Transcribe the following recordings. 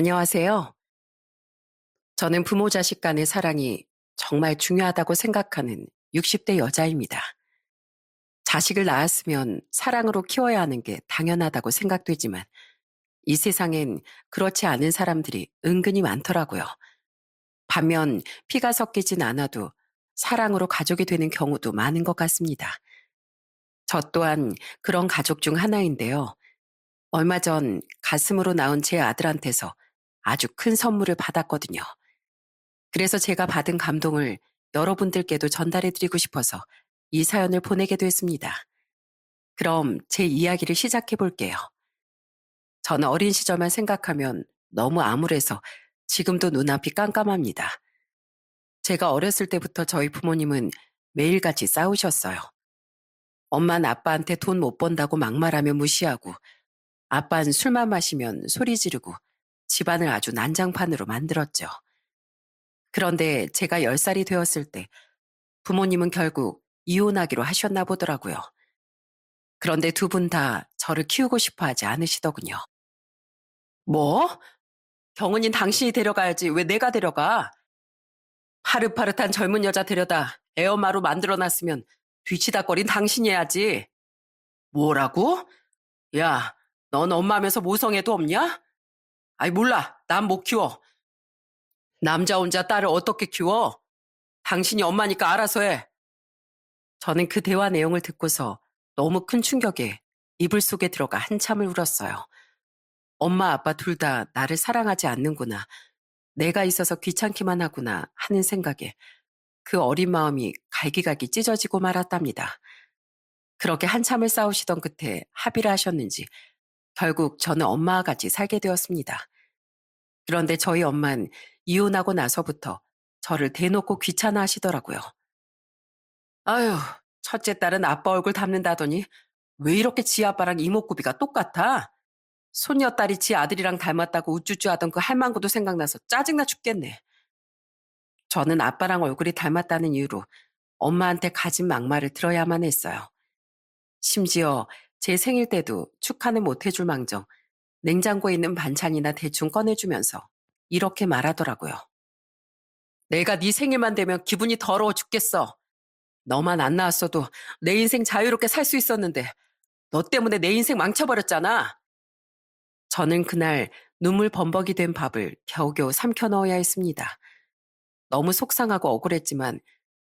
안녕하세요. 저는 부모 자식 간의 사랑이 정말 중요하다고 생각하는 60대 여자입니다. 자식을 낳았으면 사랑으로 키워야 하는 게 당연하다고 생각되지만 이 세상엔 그렇지 않은 사람들이 은근히 많더라고요. 반면 피가 섞이진 않아도 사랑으로 가족이 되는 경우도 많은 것 같습니다. 저 또한 그런 가족 중 하나인데요. 얼마 전 가슴으로 낳은 제 아들한테서 아주 큰 선물을 받았거든요. 그래서 제가 받은 감동을 여러분들께도 전달해 드리고 싶어서 이 사연을 보내게 됐습니다. 그럼 제 이야기를 시작해 볼게요. 저는 어린 시절만 생각하면 너무 암울해서 지금도 눈앞이 깜깜합니다. 제가 어렸을 때부터 저희 부모님은 매일같이 싸우셨어요. 엄마는 아빠한테 돈 못 번다고 막말하며 무시하고, 아빠는 술만 마시면 소리 지르고 집안을 아주 난장판으로 만들었죠. 그런데 제가 10살이 되었을 때 부모님은 결국 이혼하기로 하셨나 보더라고요. 그런데 두 분 다 저를 키우고 싶어 하지 않으시더군요. 뭐? 경은인 당신이 데려가야지 왜 내가 데려가? 파릇파릇한 젊은 여자 데려다 애엄마로 만들어놨으면 뒤치다꺼린 당신이 해야지. 뭐라고? 야, 넌 엄마면서 모성애도 없냐? 아이 몰라, 난 못 키워. 남자 혼자 딸을 어떻게 키워? 당신이 엄마니까 알아서 해. 저는 그 대화 내용을 듣고서 너무 큰 충격에 이불 속에 들어가 한참을 울었어요. 엄마 아빠 둘 다 나를 사랑하지 않는구나. 내가 있어서 귀찮기만 하구나 하는 생각에 그 어린 마음이 갈기갈기 찢어지고 말았답니다. 그렇게 한참을 싸우시던 끝에 합의를 하셨는지 결국 저는 엄마와 같이 살게 되었습니다. 그런데 저희 엄만 이혼하고 나서부터 저를 대놓고 귀찮아 하시더라고요. 아유, 첫째 딸은 아빠 얼굴 닮는다더니 왜 이렇게 지 아빠랑 이목구비가 똑같아? 손녀딸이 지 아들이랑 닮았다고 우쭈쭈 하던 그 할망구도 생각나서 짜증나 죽겠네. 저는 아빠랑 얼굴이 닮았다는 이유로 엄마한테 가진 막말을 들어야만 했어요. 심지어 제 생일 때도 축하는 못 해줄 망정 냉장고에 있는 반찬이나 대충 꺼내주면서 이렇게 말하더라고요. 내가 네 생일만 되면 기분이 더러워 죽겠어. 너만 안 나왔어도 내 인생 자유롭게 살 수 있었는데 너 때문에 내 인생 망쳐버렸잖아. 저는 그날 눈물 범벅이 된 밥을 겨우겨우 삼켜 넣어야 했습니다. 너무 속상하고 억울했지만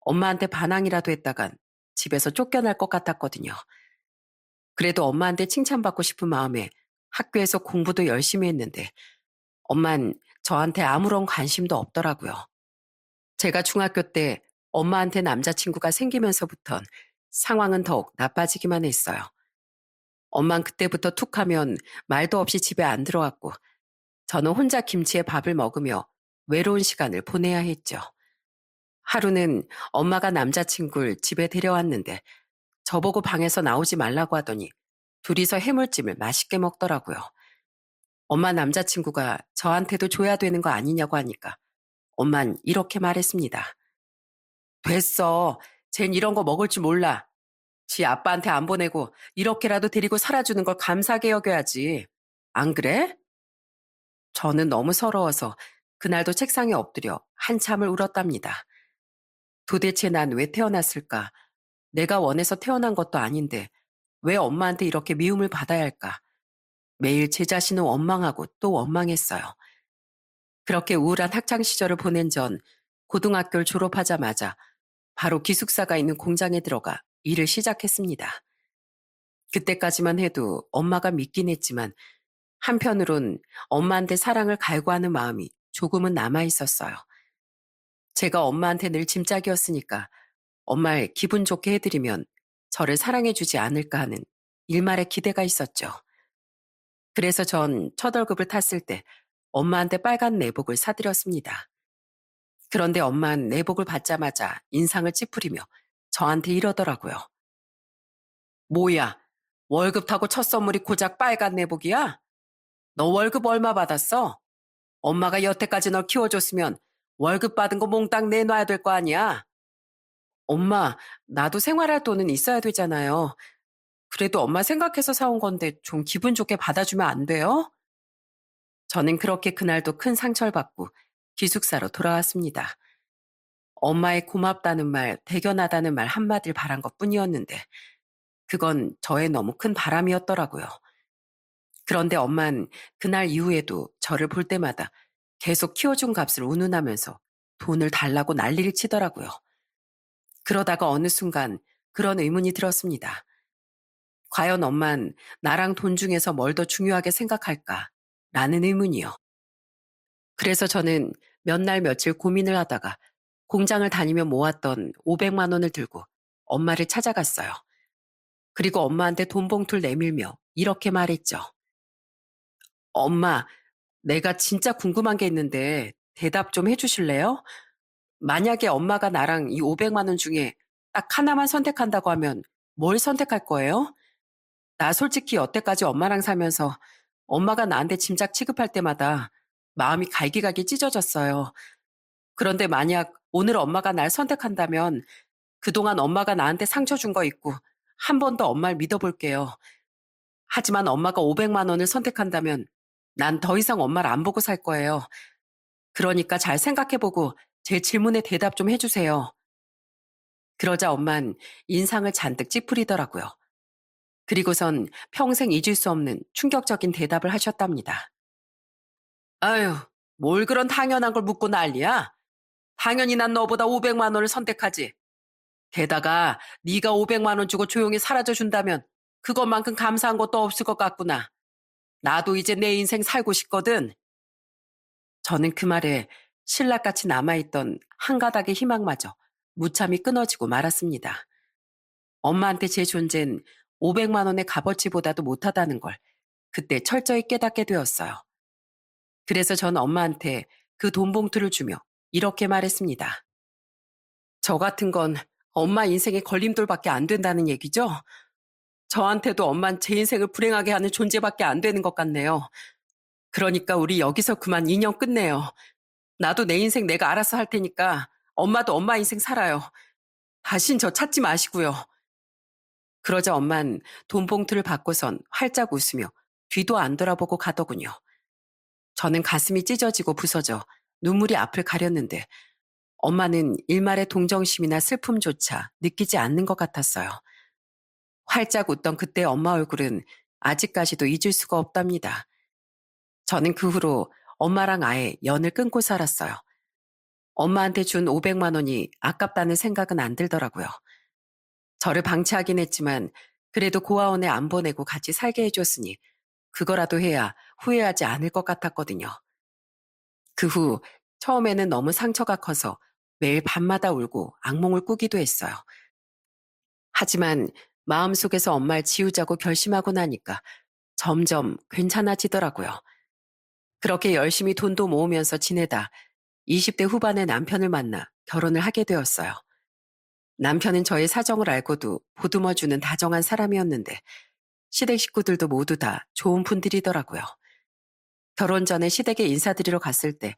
엄마한테 반항이라도 했다간 집에서 쫓겨날 것 같았거든요. 그래도 엄마한테 칭찬받고 싶은 마음에 학교에서 공부도 열심히 했는데 엄만 저한테 아무런 관심도 없더라고요. 제가 중학교 때 엄마한테 남자친구가 생기면서부턴 상황은 더욱 나빠지기만 했어요. 엄만 그때부터 툭 하면 말도 없이 집에 안 들어왔고 저는 혼자 김치에 밥을 먹으며 외로운 시간을 보내야 했죠. 하루는 엄마가 남자친구를 집에 데려왔는데 저보고 방에서 나오지 말라고 하더니 둘이서 해물찜을 맛있게 먹더라고요. 엄마 남자친구가 저한테도 줘야 되는 거 아니냐고 하니까 엄만 이렇게 말했습니다. 됐어. 쟨 이런 거 먹을 줄 몰라. 지 아빠한테 안 보내고 이렇게라도 데리고 살아주는 걸 감사하게 여겨야지. 안 그래? 저는 너무 서러워서 그날도 책상에 엎드려 한참을 울었답니다. 도대체 난 왜 태어났을까? 내가 원해서 태어난 것도 아닌데 왜 엄마한테 이렇게 미움을 받아야 할까? 매일 제 자신을 원망하고 또 원망했어요. 그렇게 우울한 학창 시절을 보낸 전 고등학교를 졸업하자마자 바로 기숙사가 있는 공장에 들어가 일을 시작했습니다. 그때까지만 해도 엄마가 믿긴 했지만 한편으론 엄마한테 사랑을 갈구하는 마음이 조금은 남아 있었어요. 제가 엄마한테 늘 짐짝이었으니까 엄마를 기분 좋게 해드리면 저를 사랑해주지 않을까 하는 일말의 기대가 있었죠. 그래서 전 첫 월급을 탔을 때 엄마한테 빨간 내복을 사드렸습니다. 그런데 엄마는 내복을 받자마자 인상을 찌푸리며 저한테 이러더라고요. 뭐야, 월급 타고 첫 선물이 고작 빨간 내복이야? 너 월급 얼마 받았어? 엄마가 여태까지 널 키워줬으면 월급 받은 거 몽땅 내놔야 될 거 아니야? 엄마, 나도 생활할 돈은 있어야 되잖아요. 그래도 엄마 생각해서 사온 건데 좀 기분 좋게 받아주면 안 돼요? 저는 그렇게 그날도 큰 상처를 받고 기숙사로 돌아왔습니다. 엄마의 고맙다는 말, 대견하다는 말 한마디를 바란 것 뿐이었는데, 그건 저의 너무 큰 바람이었더라고요. 그런데 엄만 그날 이후에도 저를 볼 때마다 계속 키워준 값을 운운하면서 돈을 달라고 난리를 치더라고요. 그러다가 어느 순간 그런 의문이 들었습니다. 과연 엄만 나랑 돈 중에서 뭘 더 중요하게 생각할까? 라는 의문이요. 그래서 저는 몇 날 며칠 고민을 하다가 공장을 다니며 모았던 500만 원을 들고 엄마를 찾아갔어요. 그리고 엄마한테 돈 봉투를 내밀며 이렇게 말했죠. 엄마, 내가 진짜 궁금한 게 있는데 대답 좀 해주실래요? 만약에 엄마가 나랑 이 500만 원 중에 딱 하나만 선택한다고 하면 뭘 선택할 거예요? 나 솔직히 여태까지 엄마랑 살면서 엄마가 나한테 짐작 취급할 때마다 마음이 갈기갈기 찢어졌어요. 그런데 만약 오늘 엄마가 날 선택한다면 그동안 엄마가 나한테 상처 준 거 있고 한 번 더 엄마를 믿어볼게요. 하지만 엄마가 500만 원을 선택한다면 난 더 이상 엄마를 안 보고 살 거예요. 그러니까 잘 생각해보고 제 질문에 대답 좀 해주세요. 그러자 엄만 인상을 잔뜩 찌푸리더라고요. 그리고선 평생 잊을 수 없는 충격적인 대답을 하셨답니다. 아유, 뭘 그런 당연한 걸 묻고 난리야? 당연히 난 너보다 500만 원을 선택하지. 게다가 네가 500만 원 주고 조용히 사라져 준다면 그것만큼 감사한 것도 없을 것 같구나. 나도 이제 내 인생 살고 싶거든. 저는 그 말에 신락같이 남아있던 한 가닥의 희망마저 무참히 끊어지고 말았습니다. 엄마한테 제 존재는 500만 원의 값어치보다도 못하다는 걸 그때 철저히 깨닫게 되었어요. 그래서 전 엄마한테 그 돈 봉투를 주며 이렇게 말했습니다. 저 같은 건 엄마 인생의 걸림돌밖에 안 된다는 얘기죠? 저한테도 엄만 제 인생을 불행하게 하는 존재밖에 안 되는 것 같네요. 그러니까 우리 여기서 그만 인연 끝내요. 나도 내 인생 내가 알아서 할 테니까 엄마도 엄마 인생 살아요. 다신 저 찾지 마시고요. 그러자 엄만 돈 봉투를 받고선 활짝 웃으며 뒤도 안 돌아보고 가더군요. 저는 가슴이 찢어지고 부서져 눈물이 앞을 가렸는데 엄마는 일말의 동정심이나 슬픔조차 느끼지 않는 것 같았어요. 활짝 웃던 그때 엄마 얼굴은 아직까지도 잊을 수가 없답니다. 저는 그 후로 엄마랑 아예 연을 끊고 살았어요. 엄마한테 준 500만 원이 아깝다는 생각은 안 들더라고요. 저를 방치하긴 했지만 그래도 고아원에 안 보내고 같이 살게 해줬으니 그거라도 해야 후회하지 않을 것 같았거든요. 그 후 처음에는 너무 상처가 커서 매일 밤마다 울고 악몽을 꾸기도 했어요. 하지만 마음속에서 엄마를 지우자고 결심하고 나니까 점점 괜찮아지더라고요. 그렇게 열심히 돈도 모으면서 지내다 20대 후반에 남편을 만나 결혼을 하게 되었어요. 남편은 저의 사정을 알고도 보듬어주는 다정한 사람이었는데 시댁 식구들도 모두 다 좋은 분들이더라고요. 결혼 전에 시댁에 인사드리러 갔을 때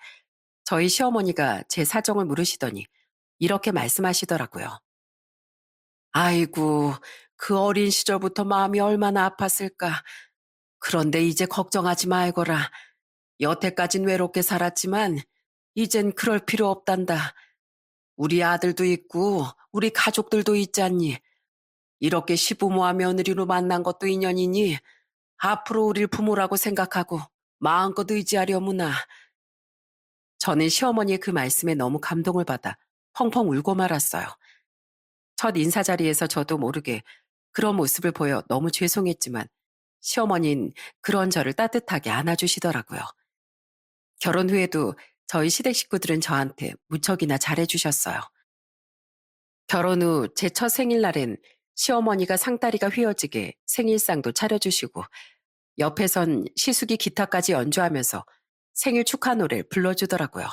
저희 시어머니가 제 사정을 물으시더니 이렇게 말씀하시더라고요. 아이고, 그 어린 시절부터 마음이 얼마나 아팠을까. 그런데 이제 걱정하지 말거라. 여태까진 외롭게 살았지만 이젠 그럴 필요 없단다. 우리 아들도 있고 우리 가족들도 있잖니. 이렇게 시부모와 며느리로 만난 것도 인연이니 앞으로 우릴 부모라고 생각하고 마음껏 의지하려무나. 저는 시어머니의 그 말씀에 너무 감동을 받아 펑펑 울고 말았어요. 첫 인사 자리에서 저도 모르게 그런 모습을 보여 너무 죄송했지만 시어머니는 그런 저를 따뜻하게 안아주시더라고요. 결혼 후에도 저희 시댁 식구들은 저한테 무척이나 잘해주셨어요. 결혼 후 제 첫 생일날엔 시어머니가 상다리가 휘어지게 생일상도 차려주시고 옆에선 시숙이 기타까지 연주하면서 생일 축하 노래를 불러주더라고요.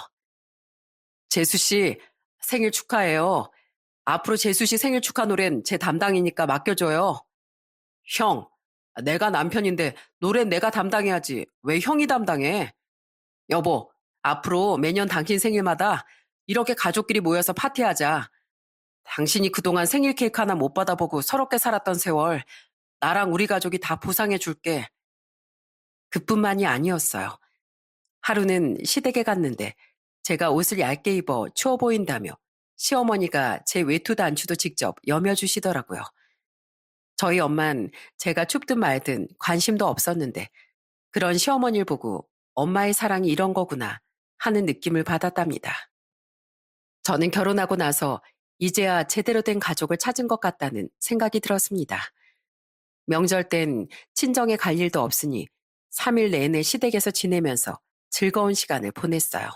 재수씨, 생일 축하해요. 앞으로 재수씨 생일 축하 노래는 제 담당이니까 맡겨줘요. 형, 내가 남편인데 노래는 내가 담당해야지. 왜 형이 담당해? 여보, 앞으로 매년 당신 생일마다 이렇게 가족끼리 모여서 파티하자. 당신이 그동안 생일 케이크 하나 못 받아보고 서럽게 살았던 세월 나랑 우리 가족이 다 보상해 줄게. 그뿐만이 아니었어요. 하루는 시댁에 갔는데 제가 옷을 얇게 입어 추워 보인다며 시어머니가 제 외투 단추도 직접 여며주시더라고요. 저희 엄만 제가 춥든 말든 관심도 없었는데 그런 시어머니를 보고 엄마의 사랑이 이런 거구나 하는 느낌을 받았답니다. 저는 결혼하고 나서 이제야 제대로 된 가족을 찾은 것 같다는 생각이 들었습니다. 명절 땐 친정에 갈 일도 없으니 3일 내내 시댁에서 지내면서 즐거운 시간을 보냈어요.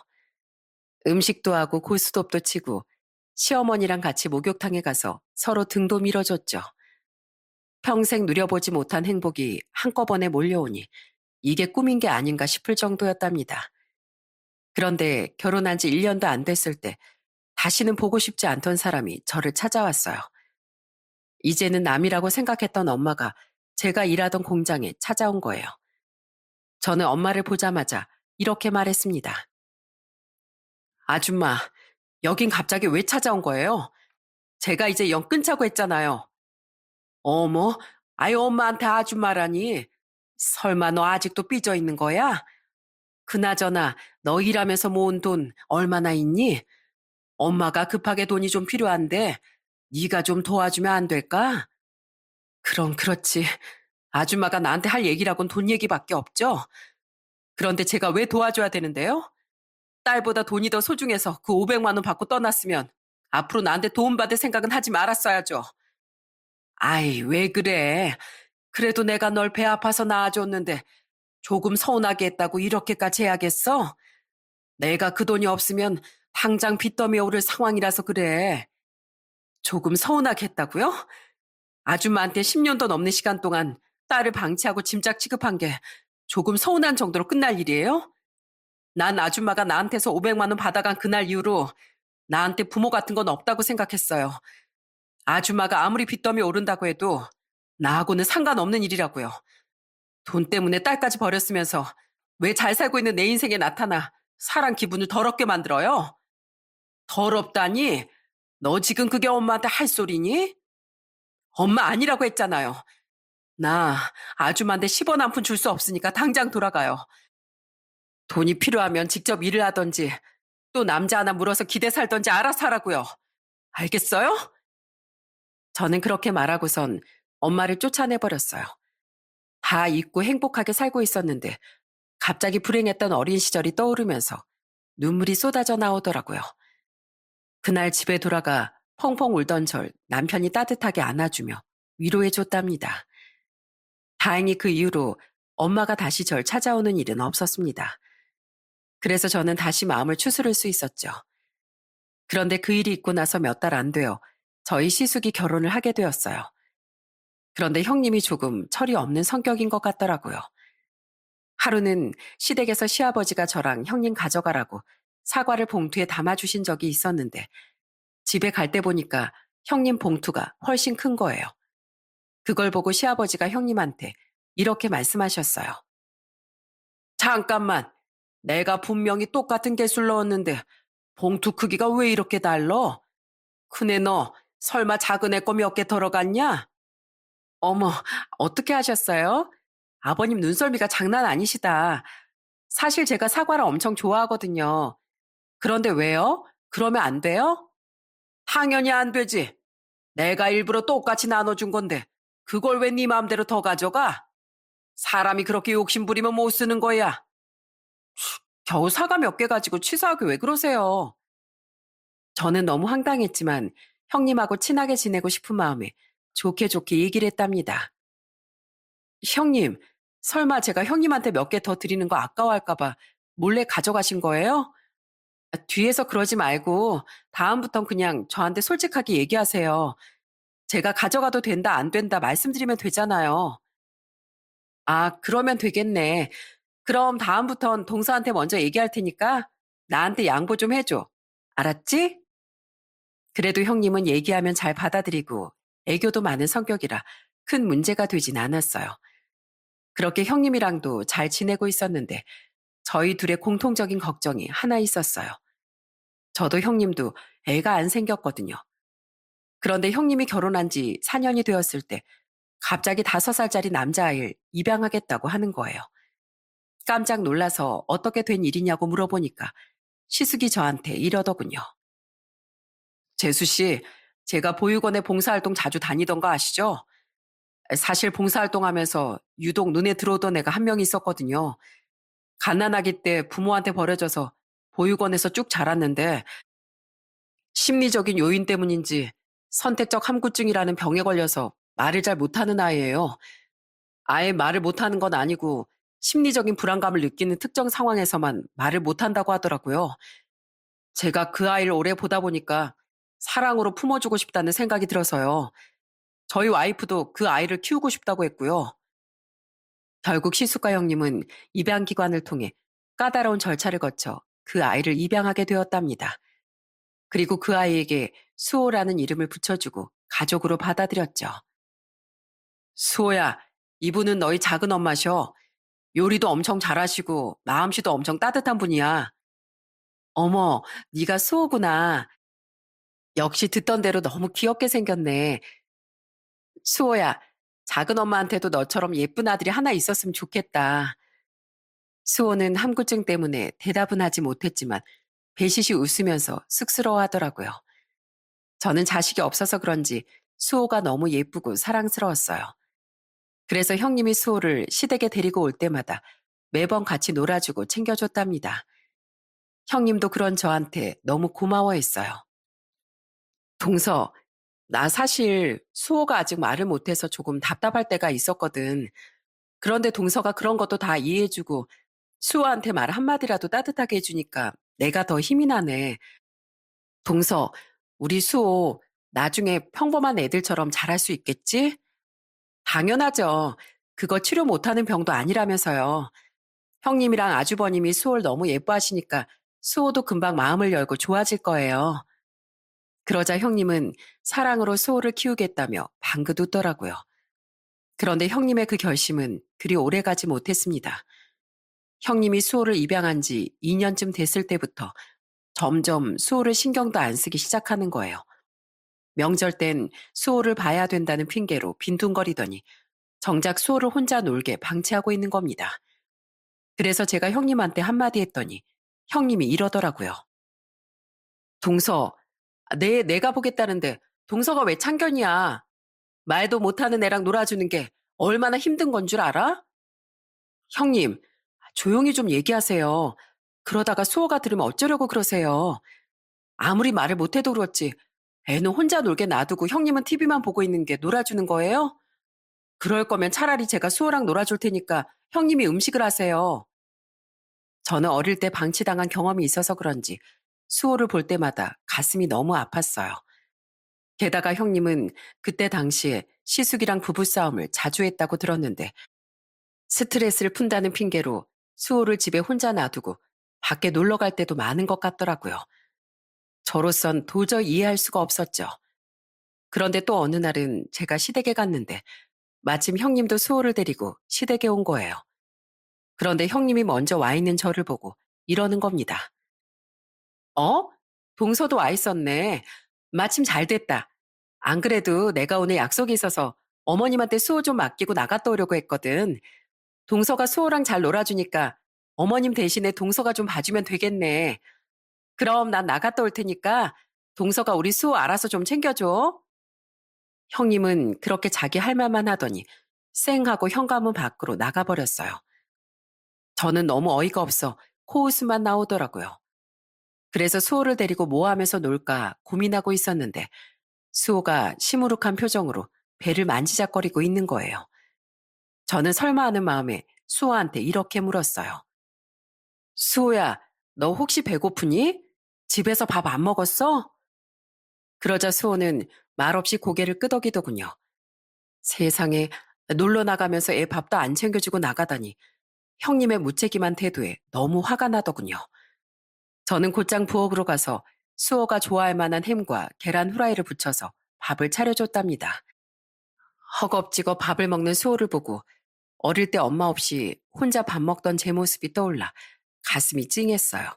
음식도 하고 고스톱도 치고 시어머니랑 같이 목욕탕에 가서 서로 등도 밀어줬죠. 평생 누려보지 못한 행복이 한꺼번에 몰려오니 이게 꿈인 게 아닌가 싶을 정도였답니다. 그런데 결혼한 지 1년도 안 됐을 때 다시는 보고 싶지 않던 사람이 저를 찾아왔어요. 이제는 남이라고 생각했던 엄마가 제가 일하던 공장에 찾아온 거예요. 저는 엄마를 보자마자 이렇게 말했습니다. 아줌마, 여긴 갑자기 왜 찾아온 거예요? 제가 이제 영 끊자고 했잖아요. 어머, 아유 엄마한테 아줌마라니. 설마 너 아직도 삐져 있는 거야? 그나저나 너 일하면서 모은 돈 얼마나 있니? 엄마가 급하게 돈이 좀 필요한데 네가 좀 도와주면 안 될까? 그럼 그렇지. 아줌마가 나한테 할 얘기라곤 돈 얘기밖에 없죠? 그런데 제가 왜 도와줘야 되는데요? 딸보다 돈이 더 소중해서 그 500만 원 받고 떠났으면 앞으로 나한테 도움받을 생각은 하지 말았어야죠. 아이, 왜 그래? 그래도 내가 널 배 아파서 낳아줬는데 조금 서운하게 했다고 이렇게까지 해야겠어? 내가 그 돈이 없으면 당장 빚더미에 오를 상황이라서 그래. 조금 서운하게 했다고요? 아줌마한테 10년도 넘는 시간 동안 딸을 방치하고 짐작 취급한 게 조금 서운한 정도로 끝날 일이에요? 난 아줌마가 나한테서 500만 원 받아간 그날 이후로 나한테 부모 같은 건 없다고 생각했어요. 아줌마가 아무리 빚더미 오른다고 해도 나하고는 상관없는 일이라고요. 돈 때문에 딸까지 버렸으면서 왜 잘 살고 있는 내 인생에 나타나 사람 기분을 더럽게 만들어요? 더럽다니? 너 지금 그게 엄마한테 할 소리니? 엄마 아니라고 했잖아요. 나 아줌마한테 10원 한 푼 줄 수 없으니까 당장 돌아가요. 돈이 필요하면 직접 일을 하던지 또 남자 하나 물어서 기대 살던지 알아서 하라고요. 알겠어요? 저는 그렇게 말하고선 엄마를 쫓아내버렸어요. 다 잊고 행복하게 살고 있었는데 갑자기 불행했던 어린 시절이 떠오르면서 눈물이 쏟아져 나오더라고요. 그날 집에 돌아가 펑펑 울던 절 남편이 따뜻하게 안아주며 위로해줬답니다. 다행히 그 이후로 엄마가 다시 절 찾아오는 일은 없었습니다. 그래서 저는 다시 마음을 추스를 수 있었죠. 그런데 그 일이 있고 나서 몇 달 안 되어 저희 시숙이 결혼을 하게 되었어요. 그런데 형님이 조금 철이 없는 성격인 것 같더라고요. 하루는 시댁에서 시아버지가 저랑 형님 가져가라고 사과를 봉투에 담아주신 적이 있었는데 집에 갈 때 보니까 형님 봉투가 훨씬 큰 거예요. 그걸 보고 시아버지가 형님한테 이렇게 말씀하셨어요. 잠깐만, 내가 분명히 똑같은 개수를 넣었는데 봉투 크기가 왜 이렇게 달러? 큰애 너 설마 작은 애 거 몇 개 덜어갔냐? 어머, 어떻게 하셨어요? 아버님 눈썰미가 장난 아니시다. 사실 제가 사과를 엄청 좋아하거든요. 그런데 왜요? 그러면 안 돼요? 당연히 안 되지. 내가 일부러 똑같이 나눠준 건데 그걸 왜 네 마음대로 더 가져가? 사람이 그렇게 욕심 부리면 못 쓰는 거야. 겨우 사과 몇 개 가지고 치사하게 왜 그러세요? 저는 너무 황당했지만 형님하고 친하게 지내고 싶은 마음에 좋게 좋게 얘기를 했답니다. 형님, 설마 제가 형님한테 몇 개 더 드리는 거 아까워할까봐 몰래 가져가신 거예요? 뒤에서 그러지 말고 다음부턴 그냥 저한테 솔직하게 얘기하세요. 제가 가져가도 된다, 안 된다 말씀드리면 되잖아요. 아, 그러면 되겠네. 그럼 다음부턴 동서한테 먼저 얘기할 테니까 나한테 양보 좀 해줘. 알았지? 그래도 형님은 얘기하면 잘 받아들이고 애교도 많은 성격이라 큰 문제가 되진 않았어요. 그렇게 형님이랑도 잘 지내고 있었는데 저희 둘의 공통적인 걱정이 하나 있었어요. 저도 형님도 애가 안 생겼거든요. 그런데 형님이 결혼한 지 4년이 되었을 때 갑자기 5살짜리 남자아이를 입양하겠다고 하는 거예요. 깜짝 놀라서 어떻게 된 일이냐고 물어보니까 시숙이 저한테 이러더군요. 재수 씨, 제가 보육원에 봉사활동 자주 다니던 거 아시죠? 사실 봉사활동하면서 유독 눈에 들어오던 애가 한 명 있었거든요. 갓난아기 때 부모한테 버려져서 보육원에서 쭉 자랐는데 심리적인 요인 때문인지 선택적 함구증이라는 병에 걸려서 말을 잘 못하는 아이예요. 아예 말을 못하는 건 아니고 심리적인 불안감을 느끼는 특정 상황에서만 말을 못한다고 하더라고요. 제가 그 아이를 오래 보다 보니까 사랑으로 품어주고 싶다는 생각이 들어서요. 저희 와이프도 그 아이를 키우고 싶다고 했고요. 결국 시숙가 형님은 입양기관을 통해 까다로운 절차를 거쳐 그 아이를 입양하게 되었답니다. 그리고 그 아이에게 수호라는 이름을 붙여주고 가족으로 받아들였죠. 수호야, 이분은 너희 작은 엄마셔. 요리도 엄청 잘하시고 마음씨도 엄청 따뜻한 분이야. 어머, 네가 수호구나. 역시 듣던 대로 너무 귀엽게 생겼네. 수호야, 작은 엄마한테도 너처럼 예쁜 아들이 하나 있었으면 좋겠다. 수호는 함구증 때문에 대답은 하지 못했지만 배시시 웃으면서 쑥스러워하더라고요. 저는 자식이 없어서 그런지 수호가 너무 예쁘고 사랑스러웠어요. 그래서 형님이 수호를 시댁에 데리고 올 때마다 매번 같이 놀아주고 챙겨줬답니다. 형님도 그런 저한테 너무 고마워했어요. 동서, 나 사실 수호가 아직 말을 못해서 조금 답답할 때가 있었거든. 그런데 동서가 그런 것도 다 이해해주고 수호한테 말 한마디라도 따뜻하게 해주니까 내가 더 힘이 나네. 동서, 우리 수호 나중에 평범한 애들처럼 잘할 수 있겠지? 당연하죠. 그거 치료 못하는 병도 아니라면서요. 형님이랑 아주버님이 수호를 너무 예뻐하시니까 수호도 금방 마음을 열고 좋아질 거예요. 그러자 형님은 사랑으로 수호를 키우겠다며 방긋 웃더라고요. 그런데 형님의 그 결심은 그리 오래가지 못했습니다. 형님이 수호를 입양한 지 2년쯤 됐을 때부터 점점 수호를 신경도 안 쓰기 시작하는 거예요. 명절 땐 수호를 봐야 된다는 핑계로 빈둥거리더니 정작 수호를 혼자 놀게 방치하고 있는 겁니다. 그래서 제가 형님한테 한마디 했더니 형님이 이러더라고요. 동서, 내가 보겠다는데 동서가 왜 참견이야? 말도 못하는 애랑 놀아주는 게 얼마나 힘든 건 줄 알아? 형님, 조용히 좀 얘기하세요. 그러다가 수호가 들으면 어쩌려고 그러세요. 아무리 말을 못해도 그렇지. 애는 혼자 놀게 놔두고 형님은 TV만 보고 있는 게 놀아주는 거예요? 그럴 거면 차라리 제가 수호랑 놀아줄 테니까 형님이 음식을 하세요. 저는 어릴 때 방치당한 경험이 있어서 그런지 수호를 볼 때마다 가슴이 너무 아팠어요. 게다가 형님은 그때 당시에 시숙이랑 부부싸움을 자주 했다고 들었는데 스트레스를 푼다는 핑계로 수호를 집에 혼자 놔두고 밖에 놀러 갈 때도 많은 것 같더라고요. 저로선 도저히 이해할 수가 없었죠. 그런데 또 어느 날은 제가 시댁에 갔는데 마침 형님도 수호를 데리고 시댁에 온 거예요. 그런데 형님이 먼저 와 있는 저를 보고 이러는 겁니다. 어? 동서도 와 있었네. 마침 잘 됐다. 안 그래도 내가 오늘 약속이 있어서 어머님한테 수호 좀 맡기고 나갔다 오려고 했거든. 동서가 수호랑 잘 놀아주니까 어머님 대신에 동서가 좀 봐주면 되겠네. 그럼 난 나갔다 올 테니까 동서가 우리 수호 알아서 좀 챙겨줘. 형님은 그렇게 자기 할 말만 하더니 쌩하고 현관문 밖으로 나가버렸어요. 저는 너무 어이가 없어 코웃음만 나오더라고요. 그래서 수호를 데리고 뭐 하면서 놀까 고민하고 있었는데 수호가 시무룩한 표정으로 배를 만지작거리고 있는 거예요. 저는 설마 하는 마음에 수호한테 이렇게 물었어요. 수호야, 너 혹시 배고프니? 집에서 밥 안 먹었어? 그러자 수호는 말없이 고개를 끄덕이더군요. 세상에 놀러 나가면서 애 밥도 안 챙겨주고 나가다니 형님의 무책임한 태도에 너무 화가 나더군요. 저는 곧장 부엌으로 가서 수호가 좋아할 만한 햄과 계란 후라이를 부쳐서 밥을 차려줬답니다. 허겁지겁 밥을 먹는 수호를 보고 어릴 때 엄마 없이 혼자 밥 먹던 제 모습이 떠올라 가슴이 찡했어요.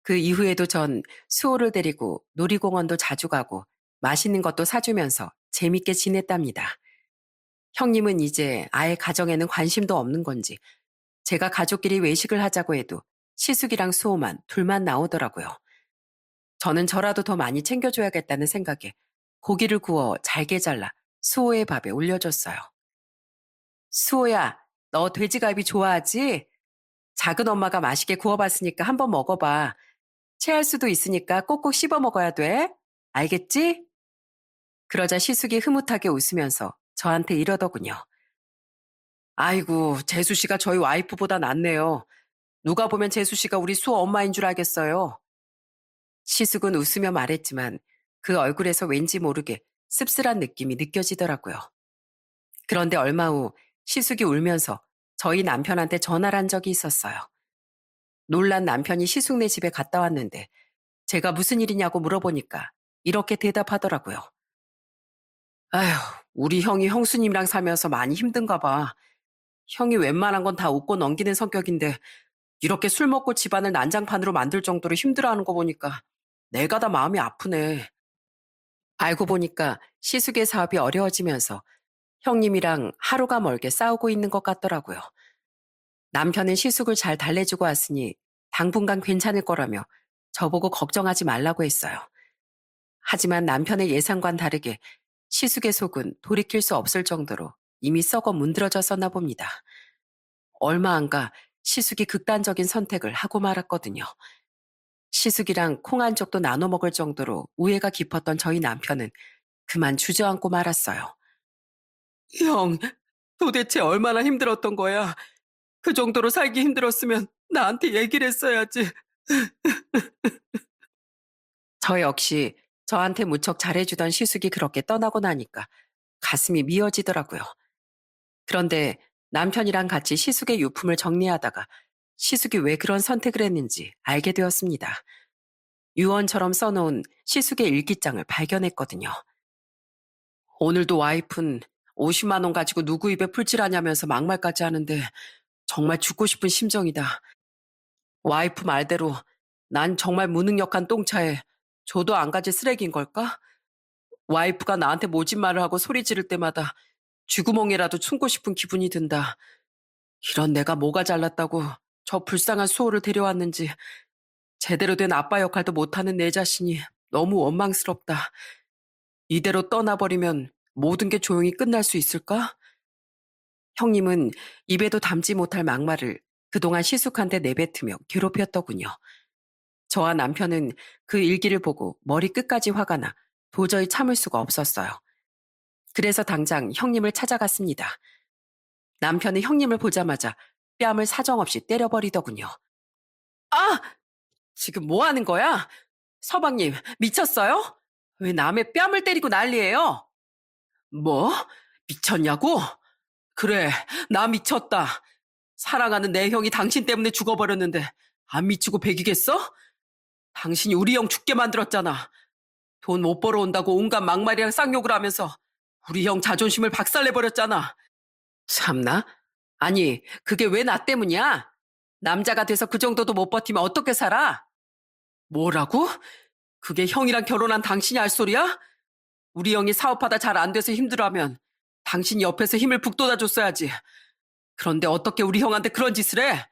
그 이후에도 전 수호를 데리고 놀이공원도 자주 가고 맛있는 것도 사주면서 재밌게 지냈답니다. 형님은 이제 아예 가정에는 관심도 없는 건지 제가 가족끼리 외식을 하자고 해도 시숙이랑 수호만 둘만 나오더라고요. 저는 저라도 더 많이 챙겨줘야겠다는 생각에 고기를 구워 잘게 잘라 수호의 밥에 올려줬어요. 수호야, 너 돼지갈비 좋아하지? 작은 엄마가 맛있게 구워봤으니까 한번 먹어봐. 체할 수도 있으니까 꼭꼭 씹어 먹어야 돼. 알겠지? 그러자 시숙이 흐뭇하게 웃으면서 저한테 이러더군요. 아이고, 재수 씨가 저희 와이프보다 낫네요. 누가 보면 재수 씨가 우리 수호 엄마인 줄 알겠어요. 시숙은 웃으며 말했지만 그 얼굴에서 왠지 모르게 씁쓸한 느낌이 느껴지더라고요. 그런데 얼마 후 시숙이 울면서 저희 남편한테 전화를 한 적이 있었어요. 놀란 남편이 시숙네 집에 갔다 왔는데 제가 무슨 일이냐고 물어보니까 이렇게 대답하더라고요. 아휴, 우리 형이 형수님이랑 살면서 많이 힘든가 봐. 형이 웬만한 건 다 웃고 넘기는 성격인데 이렇게 술 먹고 집안을 난장판으로 만들 정도로 힘들어하는 거 보니까 내가 다 마음이 아프네. 알고 보니까 시숙의 사업이 어려워지면서 형님이랑 하루가 멀게 싸우고 있는 것 같더라고요. 남편은 시숙을 잘 달래주고 왔으니 당분간 괜찮을 거라며 저보고 걱정하지 말라고 했어요. 하지만 남편의 예상과는 다르게 시숙의 속은 돌이킬 수 없을 정도로 이미 썩어 문드러졌었나 봅니다. 얼마 안 가 시숙이 극단적인 선택을 하고 말았거든요. 시숙이랑 콩 한 쪽도 나눠 먹을 정도로 우애가 깊었던 저희 남편은 그만 주저앉고 말았어요. 형, 도대체 얼마나 힘들었던 거야? 그 정도로 살기 힘들었으면 나한테 얘기를 했어야지. 저 역시 저한테 무척 잘해주던 시숙이 그렇게 떠나고 나니까 가슴이 미어지더라고요. 그런데 남편이랑 같이 시숙의 유품을 정리하다가 시숙이 왜 그런 선택을 했는지 알게 되었습니다. 유언처럼 써놓은 시숙의 일기장을 발견했거든요. 오늘도 와이프는 50만 원 가지고 누구 입에 풀칠하냐면서 막말까지 하는데 정말 죽고 싶은 심정이다. 와이프 말대로 난 정말 무능력한 똥차에 조도 안 가질 쓰레기인 걸까? 와이프가 나한테 모진 말을 하고 소리 지를 때마다 쥐구멍이라도 숨고 싶은 기분이 든다. 이런 내가 뭐가 잘났다고 저 불쌍한 수호를 데려왔는지 제대로 된 아빠 역할도 못하는 내 자신이 너무 원망스럽다. 이대로 떠나버리면 모든 게 조용히 끝날 수 있을까? 형님은 입에도 담지 못할 막말을 그동안 시숙한테 내뱉으며 괴롭혔더군요. 저와 남편은 그 일기를 보고 머리 끝까지 화가 나 도저히 참을 수가 없었어요. 그래서 당장 형님을 찾아갔습니다. 남편은 형님을 보자마자 뺨을 사정없이 때려버리더군요. 아! 지금 뭐 하는 거야? 서방님, 미쳤어요? 왜 남의 뺨을 때리고 난리예요? 뭐? 미쳤냐고? 그래, 나 미쳤다. 사랑하는 내 형이 당신 때문에 죽어버렸는데 안 미치고 배기겠어? 당신이 우리 형 죽게 만들었잖아. 돈 못 벌어온다고 온갖 막말이랑 쌍욕을 하면서 우리 형 자존심을 박살내버렸잖아. 참나? 아니, 그게 왜 나 때문이야? 남자가 돼서 그 정도도 못 버티면 어떻게 살아? 뭐라고? 그게 형이랑 결혼한 당신이 할 소리야? 우리 형이 사업하다 잘 안 돼서 힘들어하면 당신이 옆에서 힘을 북돋아줬어야지. 그런데 어떻게 우리 형한테 그런 짓을 해?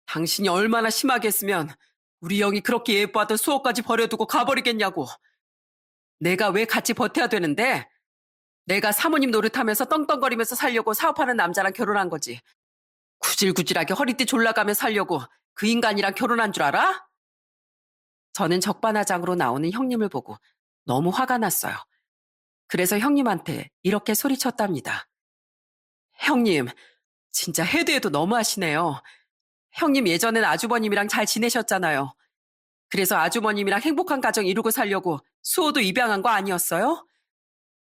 당신이 얼마나 심하게 했으면 우리 형이 그렇게 예뻐하던 수호까지 버려두고 가버리겠냐고. 내가 왜 같이 버텨야 되는데? 내가 사모님 노릇하면서 떵떵거리면서 살려고 사업하는 남자랑 결혼한 거지. 구질구질하게 허리띠 졸라가며 살려고 그 인간이랑 결혼한 줄 알아? 저는 적반하장으로 나오는 형님을 보고 너무 화가 났어요. 그래서 형님한테 이렇게 소리쳤답니다. 형님, 진짜 해도 해도 너무하시네요. 형님 예전엔 아주버님이랑 잘 지내셨잖아요. 그래서 아주버님이랑 행복한 가정 이루고 살려고 수호도 입양한 거 아니었어요?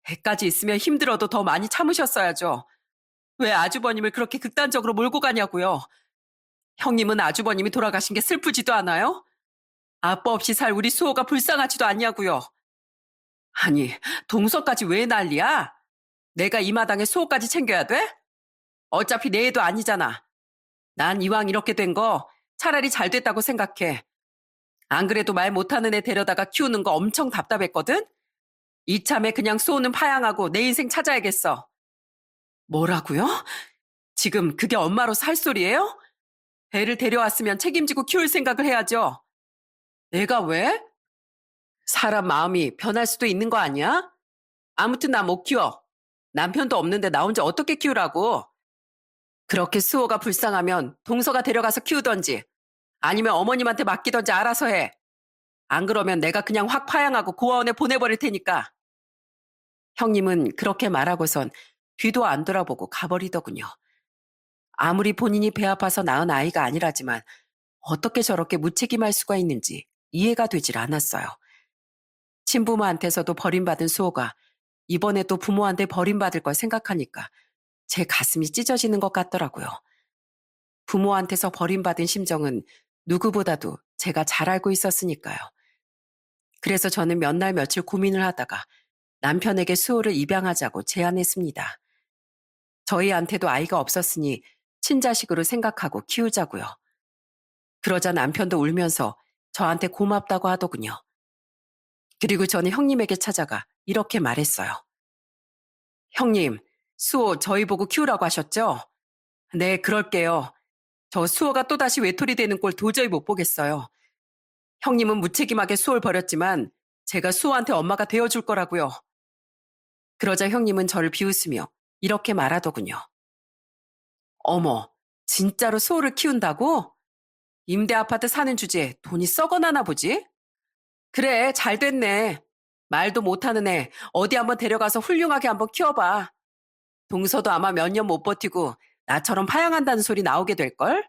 애까지 있으면 힘들어도 더 많이 참으셨어야죠. 왜 아주버님을 그렇게 극단적으로 몰고 가냐고요. 형님은 아주버님이 돌아가신 게 슬프지도 않아요? 아빠 없이 살 우리 수호가 불쌍하지도 않냐고요. 아니, 동서까지 왜 난리야? 내가 이 마당에 수호까지 챙겨야 돼? 어차피 내 애도 아니잖아. 난 이왕 이렇게 된 거 차라리 잘 됐다고 생각해. 안 그래도 말 못하는 애 데려다가 키우는 거 엄청 답답했거든? 이참에 그냥 수호는 파양하고 내 인생 찾아야겠어. 뭐라고요? 지금 그게 엄마로서 할 소리예요? 애를 데려왔으면 책임지고 키울 생각을 해야죠. 내가 왜? 사람 마음이 변할 수도 있는 거 아니야? 아무튼 나 못 키워. 남편도 없는데 나 혼자 어떻게 키우라고? 그렇게 수호가 불쌍하면 동서가 데려가서 키우던지 아니면 어머님한테 맡기던지 알아서 해. 안 그러면 내가 그냥 확 파양하고 고아원에 보내버릴 테니까. 형님은 그렇게 말하고선 뒤도 안 돌아보고 가버리더군요. 아무리 본인이 배 아파서 낳은 아이가 아니라지만 어떻게 저렇게 무책임할 수가 있는지 이해가 되질 않았어요. 친부모한테서도 버림받은 수호가 이번에 또 부모한테 버림받을 걸 생각하니까 제 가슴이 찢어지는 것 같더라고요. 부모한테서 버림받은 심정은 누구보다도 제가 잘 알고 있었으니까요. 그래서 저는 몇 날 며칠 고민을 하다가 남편에게 수호를 입양하자고 제안했습니다. 저희한테도 아이가 없었으니 친자식으로 생각하고 키우자고요. 그러자 남편도 울면서 저한테 고맙다고 하더군요. 그리고 저는 형님에게 찾아가 이렇게 말했어요. 형님, 수호 저희 보고 키우라고 하셨죠? 네, 그럴게요. 저 수호가 또다시 외톨이 되는 꼴 도저히 못 보겠어요. 형님은 무책임하게 수호를 버렸지만 제가 수호한테 엄마가 되어줄 거라고요. 그러자 형님은 저를 비웃으며 이렇게 말하더군요. 어머, 진짜로 수호를 키운다고? 임대 아파트 사는 주제에 돈이 썩어나나 보지? 그래, 잘 됐네. 말도 못하는 애 어디 한번 데려가서 훌륭하게 한번 키워봐. 동서도 아마 몇 년 못 버티고 나처럼 파양한다는 소리 나오게 될걸?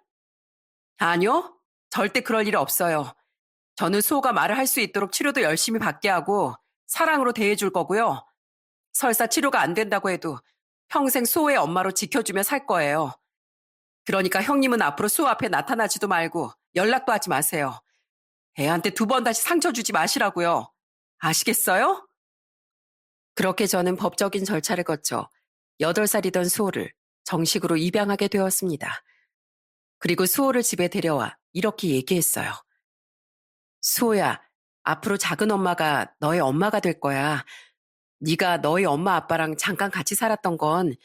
아니요, 절대 그럴 일 없어요. 저는 수호가 말을 할 수 있도록 치료도 열심히 받게 하고 사랑으로 대해줄 거고요. 설사 치료가 안 된다고 해도 평생 수호의 엄마로 지켜주며 살 거예요. 그러니까 형님은 앞으로 수호 앞에 나타나지도 말고 연락도 하지 마세요. 애한테 두 번 다시 상처 주지 마시라고요. 아시겠어요? 그렇게 저는 법적인 절차를 거쳐 8살이던 수호를 정식으로 입양하게 되었습니다. 그리고 수호를 집에 데려와 이렇게 얘기했어요. 수호야, 앞으로 작은 엄마가 너의 엄마가 될 거야. 네가 너희 엄마 아빠랑 잠깐 같이 살았던 건